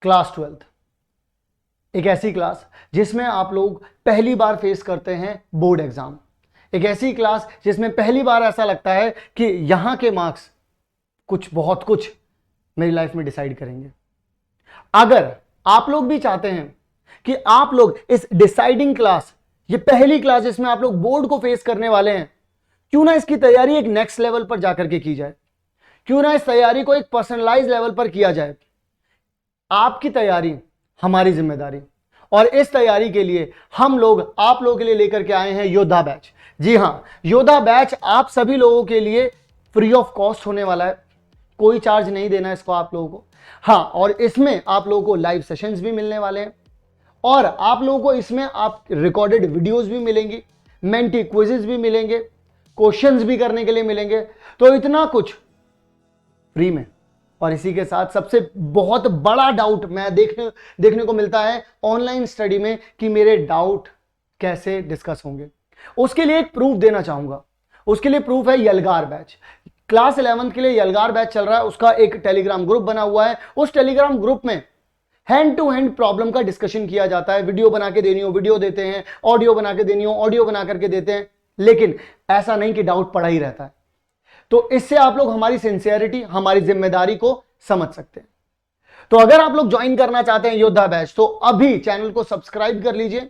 Class 12th, एक ऐसी class जिसमें आप लोग पहली बार फेस करते हैं बोर्ड एग्जाम। एक ऐसी क्लास जिसमें पहली बार ऐसा लगता है कि यहां के मार्क्स बहुत कुछ मेरी लाइफ में डिसाइड करेंगे। अगर आप लोग भी चाहते हैं कि आप लोग इस डिसाइडिंग क्लास, ये पहली क्लास जिसमें आप लोग बोर्ड को फेस करने वाले हैं, क्यों ना इसकी तैयारी एक नेक्स्ट लेवल पर जाकर के की जाए, क्यों ना इस तैयारी को एक पर्सनलाइज लेवल पर किया जाए। आपकी तैयारी हमारी जिम्मेदारी, और इस तैयारी के लिए हम लोग आप लोगों के लिए लेकर के आए हैं योद्धा बैच। जी हां, योद्धा बैच आप सभी लोगों के लिए फ्री ऑफ कॉस्ट होने वाला है, कोई चार्ज नहीं देना इसको आप लोगों को। हाँ, और इसमें आप लोगों को लाइव सेशंस भी मिलने वाले हैं, और आप लोगों को इसमें आप रिकॉर्डेड वीडियोस भी मिलेंगी, मेंटी क्विजेस भी मिलेंगे, क्वेश्चंस भी करने के लिए मिलेंगे। तो इतना कुछ फ्री में, और इसी के साथ सबसे बहुत बड़ा डाउट मैं देखने को मिलता है ऑनलाइन स्टडी में कि मेरे डाउट कैसे डिस्कस होंगे। उसके लिए एक प्रूफ देना चाहूंगा। उसके लिए प्रूफ है यलगार बैच। क्लास 11th के लिए यलगार बैच चल रहा है, उसका एक टेलीग्राम ग्रुप बना हुआ है। उस टेलीग्राम ग्रुप में हैंड टू हैंड प्रॉब्लम का डिस्कशन किया जाता है। वीडियो बना के देनी हो वीडियो देते हैं, ऑडियो बना के देनी हो ऑडियो बना करके देते हैं, लेकिन ऐसा नहीं कि डाउट पड़ा ही रहता है। तो इससे आप लोग हमारी सिंसियरिटी, हमारी जिम्मेदारी को समझ सकते हैं। तो अगर आप लोग ज्वाइन करना चाहते हैं योद्धा बैच, तो अभी चैनल को सब्सक्राइब कर लीजिए।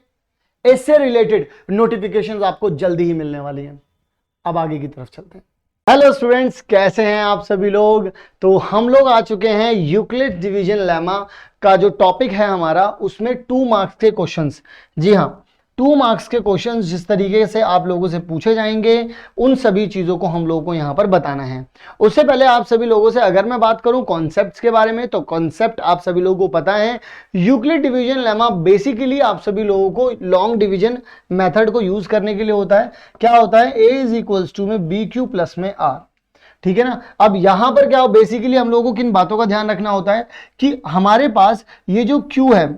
इससे रिलेटेड नोटिफिकेशंस आपको जल्दी ही मिलने वाली हैं। अब आगे की तरफ चलते हैं। हेलो स्टूडेंट्स, कैसे हैं आप सभी लोग। तो हम लोग आ चुके हैं यूक्लिड डिवीजन लेमा का जो टॉपिक है हमारा, उसमें 2 मार्क्स के क्वेश्चंस। जी हाँ, 2 मार्क्स के क्वेश्चंस जिस तरीके से आप लोगों से पूछे जाएंगे, उन सभी चीज़ों को हम लोगों को यहाँ पर बताना है। उससे पहले आप सभी लोगों से अगर मैं बात करूँ कॉन्सेप्ट्स के बारे में, तो कॉन्सेप्ट आप सभी लोगों को पता है। यूक्लिड डिवीजन लेमा बेसिकली आप सभी लोगों को लॉन्ग डिवीजन मेथड को यूज करने के लिए होता है। क्या होता है, ए इज इक्वल्स टू में बी क्यू प्लस में आर, ठीक है ना। अब यहां पर क्या हो, बेसिकली हम लोगों को किन बातों का ध्यान रखना होता है कि हमारे पास ये जो क्यू है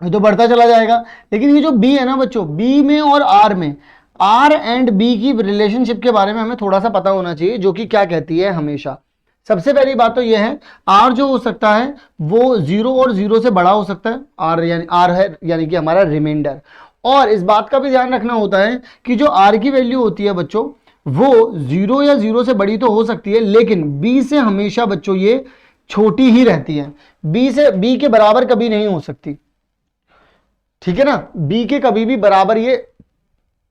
ये तो बढ़ता चला जाएगा, लेकिन ये जो बी है ना बच्चों, बी में और आर में, आर एंड बी की रिलेशनशिप के बारे में हमें थोड़ा सा पता होना चाहिए, जो कि क्या कहती है हमेशा। सबसे पहली बात तो ये है, आर जो हो सकता है वो 0 और 0 से बड़ा हो सकता है। आर है यानी कि हमारा रिमाइंडर। और इस बात का भी ध्यान रखना होता है कि जो आर की वैल्यू होती है बच्चों, वो 0 या 0 से बड़ी तो हो सकती है, लेकिन बी से हमेशा बच्चों ये छोटी ही रहती है। बी के बराबर कभी नहीं हो सकती, ठीक है ना। बी के कभी भी बराबर ये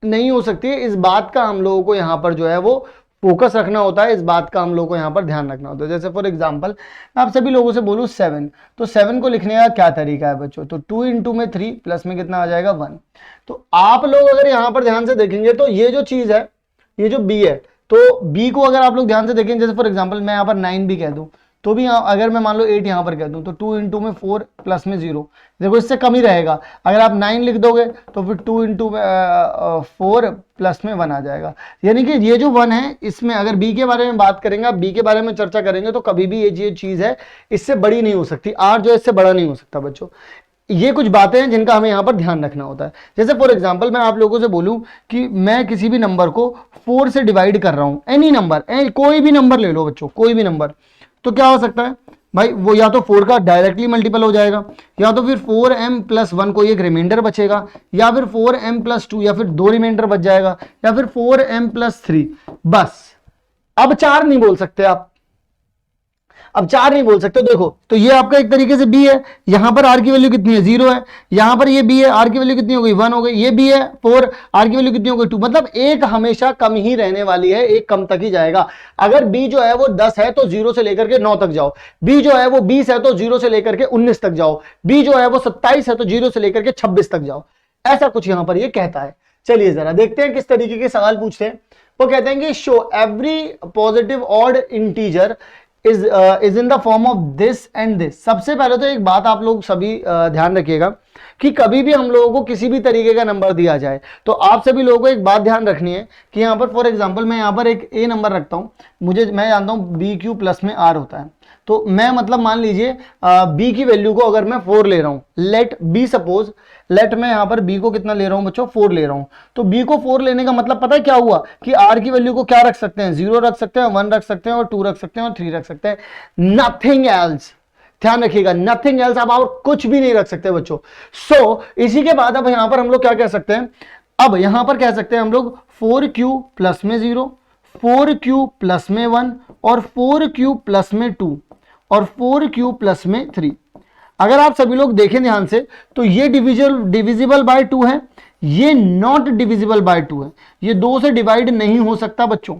नहीं हो सकती है। इस बात का हम लोगों को यहां पर जो है वो फोकस रखना होता है, इस बात का हम लोगों को यहां पर ध्यान रखना होता है। जैसे फॉर एग्जांपल आप सभी लोगों से बोलूं 7, तो 7 को लिखने का क्या तरीका है बच्चों, तो 2 इंटू में 3 प्लस में कितना आ जाएगा 1। तो आप लोग अगर यहां पर ध्यान से देखेंगे तो ये जो चीज है, ये जो बी है, तो बी को अगर आप लोग ध्यान से देखेंगे, जैसे फॉर एग्जाम्पल मैं यहाँ पर 9 भी कह दूं, तो भी अगर मैं मान लो 8 यहाँ पर कह दूं, तो 2 इंटू में 4 प्लस में 0, देखो इससे कम ही रहेगा। अगर आप 9 लिख दोगे तो फिर 2 इंटू 4 प्लस में 1 आ जाएगा। यानी कि ये जो 1 है, इसमें अगर बी के बारे में बात करेंगे, बी के बारे में चर्चा करेंगे, तो कभी भी ये चीज है इससे बड़ी नहीं हो सकती। आर जो है इससे बड़ा नहीं हो सकता बच्चों। ये कुछ बातें हैं जिनका हमें यहाँ पर ध्यान रखना होता है। जैसे फॉर एग्जांपल मैं आप लोगों से बोलूं कि मैं किसी भी नंबर को 4 से डिवाइड कर रहा हूं, एनी नंबर, कोई भी नंबर ले लो बच्चों, कोई भी नंबर, तो क्या हो सकता है भाई, वो या तो 4 का डायरेक्टली मल्टीपल हो जाएगा, या तो फिर 4m प्लस 1 कोई एक रिमाइंडर बचेगा, या फिर 4m प्लस 2, या फिर 2 रिमाइंडर बच जाएगा, या फिर 4m प्लस 3, बस। अब 4 नहीं बोल सकते आप, अब 4 नहीं बोल सकते। देखो, तो ये आपका एक तरीके से बी है, यहां पर आर की वैल्यू कितनी है 0 है, यहां पर ये बी है, आर की वैल्यू कितनी हो गई 1 हो गई, ये बी है 4, आर की वैल्यू कितनी हो गई 2, मतलब एक हमेशा कम ही रहने वाली है, एक कम तक ही जाएगा। अगर बी जो है वो 10 है तो 0 से लेकर के 9 तक जाओ, बी जो है वो 20 है तो 0 से लेकर के 19 तक जाओ, बी जो है वो 27 है तो 0 से लेकर के 26 तक जाओ। ऐसा कुछ यहां पर ये कहता है। चलिए जरा देखते हैं किस तरीके के सवाल पूछते हैं। वो कहते हैं कि show every positive odd integer is in the form of this and this. सबसे पहले तो एक बात आप लोग सभी ध्यान रखिएगा कि कभी भी हम लोगों को किसी भी तरीके का नंबर दिया जाए, तो आप सभी लोगों को एक बात ध्यान रखनी है कि यहाँ पर फॉर एग्जांपल मैं यहाँ पर एक ए नंबर रखता हूँ, मैं जानता हूँ बी क्यू प्लस में आर होता है, तो मैं मतलब मान लीजिए बी की वैल्यू को अगर मैं 4 ले रहा हूँ, लेट बी सपोज, लेट मैं यहां पर बी को कितना ले रहा हूं बच्चों 4 ले रहा हूं, तो बी को 4 लेने का मतलब पता है क्या हुआ कि आर की वैल्यू को क्या रख सकते हैं, 0 रख सकते हैं, 1 रख सकते हैं, और 2 रख सकते हैं, और 3 रख सकते हैं, नथिंग एल्स। ध्यान रखिएगा, नथिंग एल्स, आप और कुछ भी नहीं रख सकते बच्चों। सो इसी के बाद अब यहां पर हम लोग क्या कह सकते हैं, अब यहां पर कह सकते हैं हम लोग 4q प्लस में 0, 4q प्लस में 1 और 4q प्लस में 2 और 4q प्लस में 3। अगर आप सभी लोग देखें ध्यान से तो ये डिविजिबल बाय 2 है, ये नॉट डिविजिबल बाय 2 है, ये 2 से डिवाइड नहीं हो सकता बच्चों।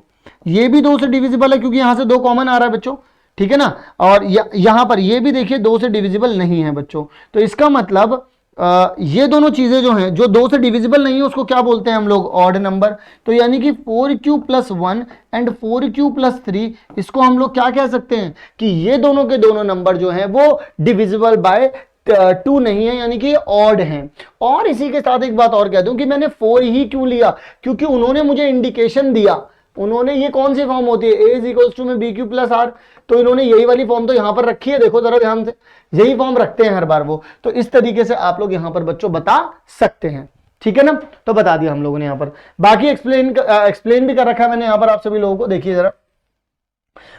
ये भी 2 से डिविजिबल है क्योंकि यहां से 2 कॉमन आ रहा है बच्चों, ठीक है ना। और यहां पर ये भी देखिए 2 से डिविजिबल नहीं है बच्चों। तो इसका मतलब ये दोनों चीजें जो हैं, जो 2 से डिविजिबल नहीं है उसको क्या बोलते हैं हम लोग, ऑड नंबर। तो यानी कि 4q plus 1 and 4q plus 3, इसको हम लोग क्या कह सकते हैं कि ये दोनों के दोनों नंबर जो हैं वो डिविजिबल बाय 2 नहीं है, यानी कि ऑड हैं। और इसी के साथ एक बात और कह दूं कि मैंने 4 ही क्यों लिया, क्योंकि उन्होंने मुझे इंडिकेशन दिया, उन्होंने ये कौन सी फॉर्म होती है, a इज इक्वल्स टू में बी क्यू प्लस आर, तो इन्होंने यही वाली फॉर्म तो यहां पर रखी है, देखो जरा ध्यान से, यही फॉर्म रखते हैं हर बार वो। तो इस तरीके से आप लोग यहां पर बच्चों बता सकते हैं, ठीक है ना। तो बता दिया हम लोगों ने यहां पर, बाकी एक्सप्लेन भी कर रखा है मैंने यहां पर आप सभी लोगों को, देखिए जरा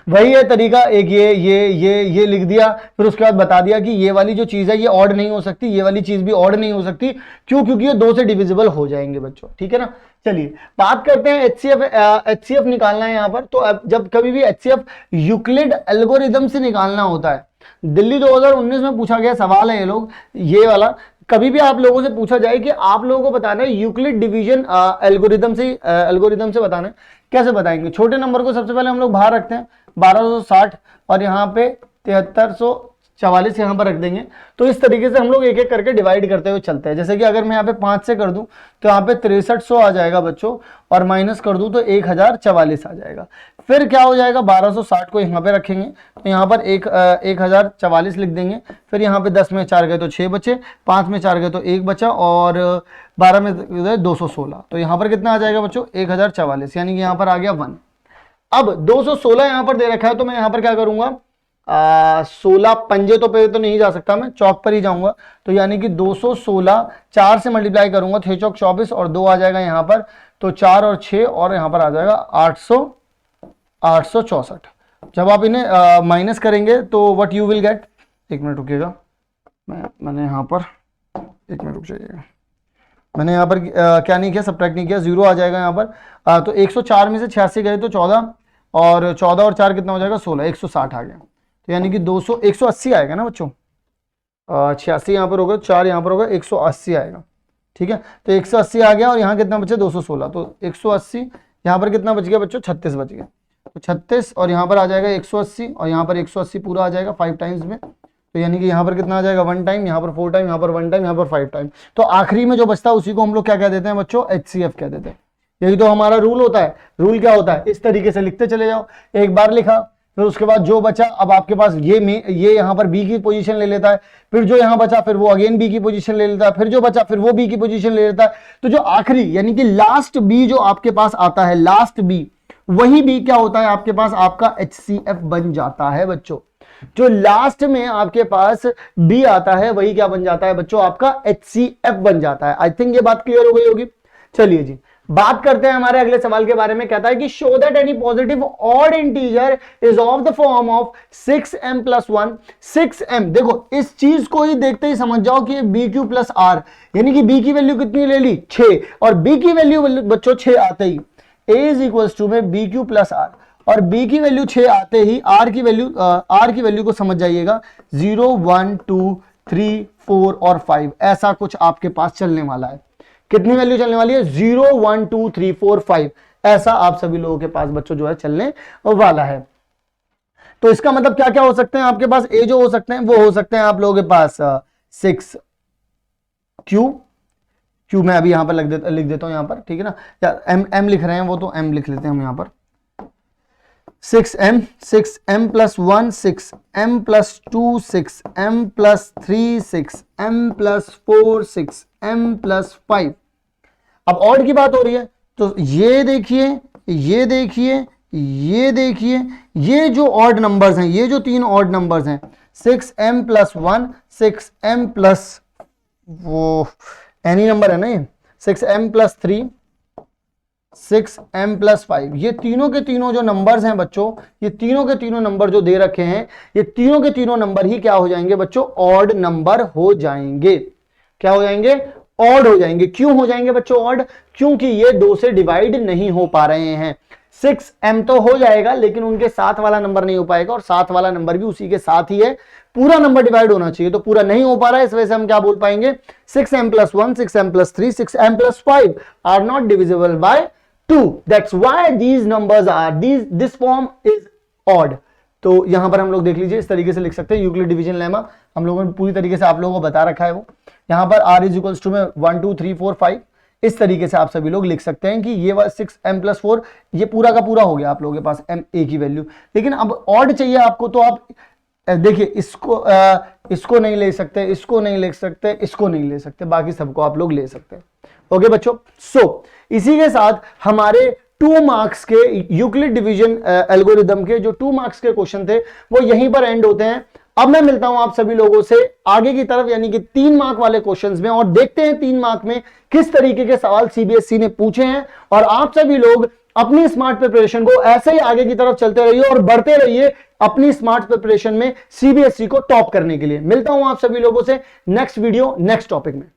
वही है तरीका, एक ये लिख दिया, फिर उसके बाद बता दिया कि ये वाली जो चीज है ये ऑड नहीं हो सकती, ये वाली चीज भी ऑड नहीं हो सकती, क्यों, क्योंकि ये 2 से डिविजिबल हो जाएंगे बच्चों, ठीक है ना। चलिए बात करते हैं एचसीएफ निकालना है यहां पर। तो अब जब कभी भी एचसीएफ यूक्लिड एल्गोरिदम से निकालना होता है, दिल्ली 2019 में पूछा गया सवाल है ये लोग, ये वाला कभी भी आप लोगों से पूछा जाए कि आप लोगों को बताना है यूक्लिड डिवीजन एल्गोरिदम से बताना है, कैसे बताएंगे। छोटे नंबर को सबसे पहले हम लोग बाहर रखते हैं, 1260 और यहाँ पे 7344 यहाँ पर रख देंगे। तो इस तरीके से हम लोग एक एक करके डिवाइड करते हुए चलते हैं। जैसे कि अगर मैं यहाँ पे 5 से कर दूं तो यहाँ पे 6300 आ जाएगा बच्चों, और माइनस कर दूं तो 1044 आ जाएगा। फिर क्या हो जाएगा, 1260 को यहाँ पे रखेंगे तो यहाँ पर 1044 लिख देंगे। फिर यहाँ पे 10 में 4 गए तो 6 बचे, 5 में 4 गए तो 1 बचा, और 12 में 216। तो यहाँ पर कितना आ जाएगा बच्चों, 1044, यानी कि यहाँ पर आ गया 1। अब 216 यहां पर दे रखा है, तो मैं यहां पर क्या करूंगा, 16 पंजे तो पे तो नहीं जा सकता, मैं चौक पर ही जाऊंगा। तो यानी कि 216 4 से मल्टीप्लाई करूंगा, 6 चौक 24 और 2 आ जाएगा यहां पर, तो 4 और 6 और यहां पर आ जाएगा 864। जब आप इन्हें माइनस करेंगे तो व्हाट यू विल गेट, एक मिनट रुकिएगा, मैंने यहां पर, एक मिनट रुक जाइएगा, मैंने यहाँ पर क्या नहीं किया, सब्ट्रैक्ट नहीं किया, 0 आ जाएगा यहाँ पर। तो 104 में से 86 गए तो 14, और 14 और 4 कितना हो जाएगा, 16, 160 आ गया। तो यानी कि 180 आएगा ना बच्चों, 86 यहाँ पर होगा, 4 यहाँ पर होगा, 180 आएगा, ठीक है। तो 180 आ गया, और यहाँ कितना बचे, 216, तो 180 यहाँ पर कितना बच गया बच्चों, 36 बच गया। तो 36 और यहाँ पर आ जाएगा 180, और यहाँ पर 180 पूरा आ जाएगा 5 टाइम्स में। तो यानी कि यहाँ पर कितना आ जाएगा, 1 टाइम, यहाँ पर 4 टाइम, यहाँ पर 1 टाइम, यहाँ पर 5 टाइम। तो आखिरी में जो बचता है उसी को हम लोग क्या कह देते हैं बच्चों, एचसीएफ कह देते हैं। यही तो हमारा रूल होता है। रूल क्या होता है, इस तरीके से लिखते चले जाओ, एक बार लिखा, फिर उसके बाद जो बचा, अब आपके पास ये यहाँ पर बी की पोजीशन ले लेता है, फिर जो यहाँ बचा फिर वो अगेन बी की पोजीशन ले लेता है, फिर जो बचा फिर वो बी की पोजीशन ले लेता है। तो जो आखिरी यानी कि लास्ट बी जो आपके पास आता है, लास्ट बी, वही बी क्या होता है आपके पास, आपका एचसीएफ बन जाता है बच्चों। जो लास्ट में आपके पास बी आता है वही क्या बन जाता है बच्चों, आपका एचसीएफ बन जाता है। आई थिंक ये बात क्लियर हो गई होगी। चलिए जी बात करते हैं हमारे अगले सवाल के बारे में। कहता है कि show that any positive odd integer is of the form of 6m + 1। 6m, देखो इस चीज को ही देखते ही समझ जाओ कि ये bq + r, यानी कि b की वैल्यू कितनी ले ली, 6, और b की वैल्यू बच्चों 6 आते ही a इज इक्वल्स टू में bq + r, और b की वैल्यू 6 आते ही r की वैल्यू को समझ जाइएगा 0 1 2 3 4 और 5, ऐसा कुछ आपके पास चलने वाला है। कितनी वैल्यू चलने वाली है, 0 1 2 3 4 5, ऐसा आप सभी लोगों के पास बच्चों जो है चलने वाला है। तो इसका मतलब क्या क्या हो सकते हैं आपके पास, ए जो हो सकते हैं वो हो सकते हैं आप लोगों के पास 6 क्यू मैं अभी यहां पर लिख देता हूं यहां पर, ठीक है ना, या एम लिख रहे हैं वो, तो एम लिख लेते हैं हम यहां पर। 6m + 1 6m + 2 6m + 3 6m + 4 6m + 5। अब ऑड की बात हो रही है, तो ये देखिए, ये देखिए, ये देखिए, ये जो ऑड नंबर्स हैं, ये जो 3 ऑड नंबर्स हैं, 6m + 1 6m + वो एनी नंबर है ना, ये 6m + 3 6m+5, ये तीनों के तीनों जो नंबर्स हैं बच्चों, ये तीनों के तीनों नंबर जो दे रखे हैं, ये तीनों के तीनों नंबर ही क्या हो जाएंगे बच्चों? ऑड नंबर हो जाएंगे। क्या हो जाएंगे? ऑड हो जाएंगे। क्यों हो जाएंगे बच्चों ऑड? क्योंकि ये 2 से डिवाइड नहीं हो पा रहे हैं। 6m तो हो जाएगा लेकिन उनके साथ वाला नंबर नहीं हो पाएगा, और साथ वाला नंबर भी उसी के साथ ही है। पूरा नंबर डिवाइड होना चाहिए, तो पूरा नहीं हो पा रहा है, इस वजह से हम क्या बोल पाएंगे? 6m+1, 6m+3, 6m+5 are not divisible by 2। That's why these numbers are this form is odd. तो यहां पर हम लोग देख लीजिए, इस तरीके से लिख सकते हैं। यूक्लिड डिवीजन लेमा हम लोगों ने पूरी तरीके से आप लोगों को बता रखा है। वो यहां पर r इज इक्वल्स टू में 1 2 3 4 5, इस तरीके से आप सभी लोग लिख सकते हैं कि ये 6m+4 ये पूरा का पूरा हो गया आप लोगों के पास m a की वैल्यू। लेकिन अब ऑड चाहिए आपको, तो आप देखिए इसको नहीं ले सकते, इसको नहीं ले सकते, इसको नहीं ले सकते, बाकी सबको आप लोग ले सकते हैं। ओके बच्चों, सो इसी के साथ हमारे 2 मार्क्स के यूक्लिड डिवीजन एल्गोरिदम के जो 2 मार्क्स के क्वेश्चन थे वो यहीं पर एंड होते हैं। अब मैं मिलता हूं आप सभी लोगों से आगे की तरफ, यानी कि 3 मार्क वाले क्वेश्चंस में, और देखते हैं 3 मार्क में किस तरीके के सवाल सीबीएसई ने पूछे हैं। और आप सभी लोग अपनी स्मार्ट प्रिपरेशन को ऐसे ही आगे की तरफ चलते रहिए और बढ़ते रहिए अपनी स्मार्ट प्रिपरेशन में सीबीएसई को टॉप करने के लिए। मिलता हूं आप सभी लोगों से नेक्स्ट वीडियो नेक्स्ट टॉपिक में।